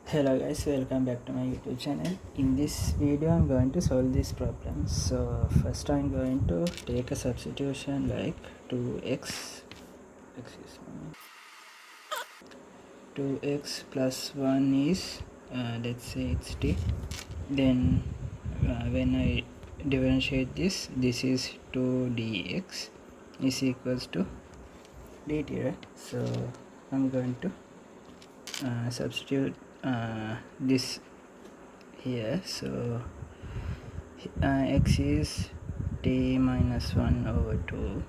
Hello guys, welcome back to my YouTube channel. In this video I'm going to solve this problem. So first I'm going to take a substitution like 2x 2x plus 1 is let's say it's t. Then when I differentiate this is 2dx is equals to dt, right? So I'm going to substitute this here. So x is t minus 1 over 2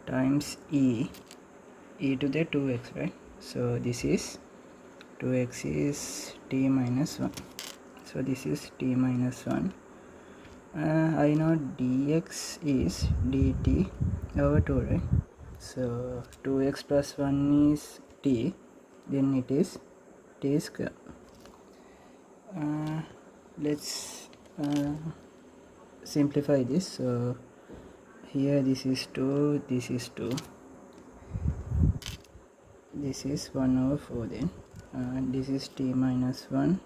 times e to the 2x, right? So this is 2x is t minus 1, so this is t minus 1. I know dx is dt over 2, right? So 2x plus 1 is t, then it is t square. Let's simplify this. So here this is 2, this is 2, this is 1 over 4, then this is t minus 1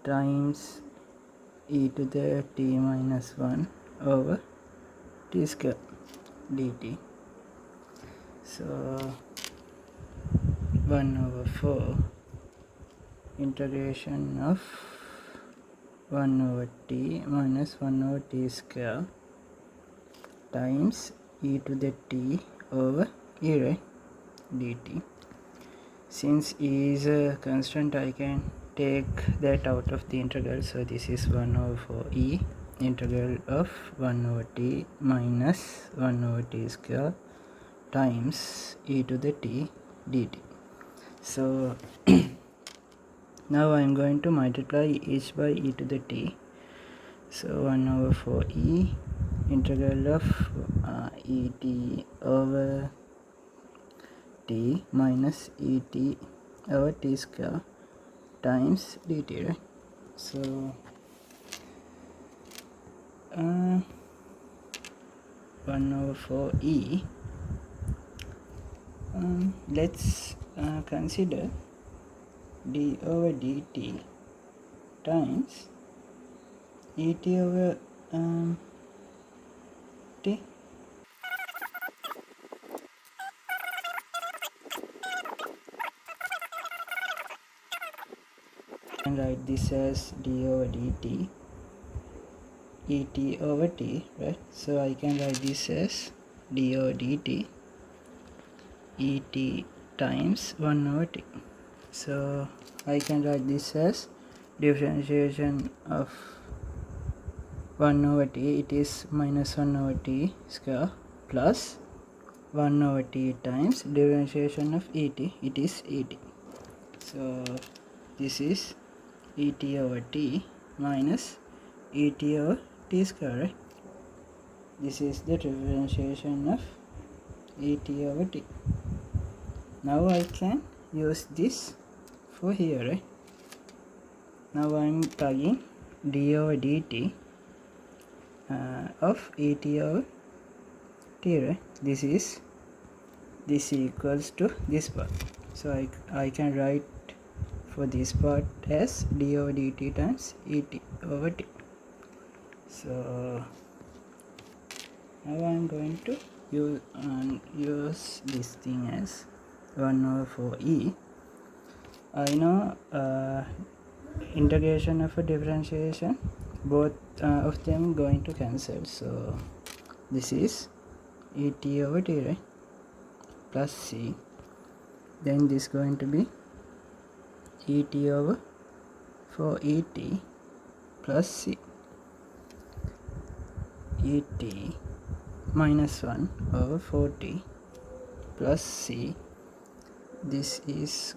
times e to the t minus 1 over t square dt. So 1 over 4 integration of 1 over t minus 1 over t square times e to the t over e, right, dt. Since e is a constant, I can take that out of the integral. So this is 1 over 4 e integral of 1 over t minus 1 over t square times e to the t dt. So now I am going to multiply each by e to the t. So 1 over 4 e integral of et over t minus et over t square times dt, right? So 1 over 4 e, let's consider d over dt times et over t. And write this as d over dt et over t, right? So I can write this as d over dt et times 1 over t. So I can write this as differentiation of 1 over t, it is minus 1 over t square plus 1 over t times differentiation of et, it is et. So this is et over t minus et over t square, right? This is the differentiation of et over t. Now I can use this for here, right? Now I am plugging d over dt of et over t, right? This equals to this part. So I can write for this part as d over dt times et over t. So now I am going to use this thing as 1 over 4 e. I know integration of a differentiation, both of them going to cancel. So this is et over t, right, plus c. Then this going to be et over 4et plus c. Et minus 1 over 4t plus c. This is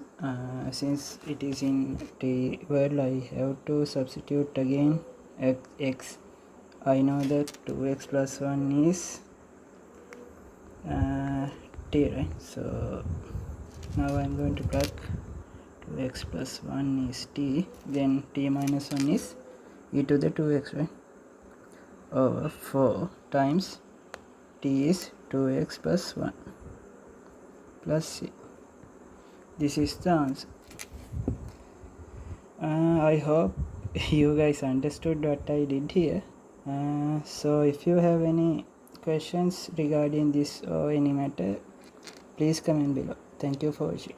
since it is in t world, I have to substitute again x. I know that 2x plus 1 is t, right? So now I am going to plug 2x plus 1 is t, then t minus 1 is e to the 2x, right, over 4 times t is 2x plus 1 plus c. This is the answer. I hope you guys understood what I did here. So if you have any questions regarding this or any matter, please comment below. Thank you for watching.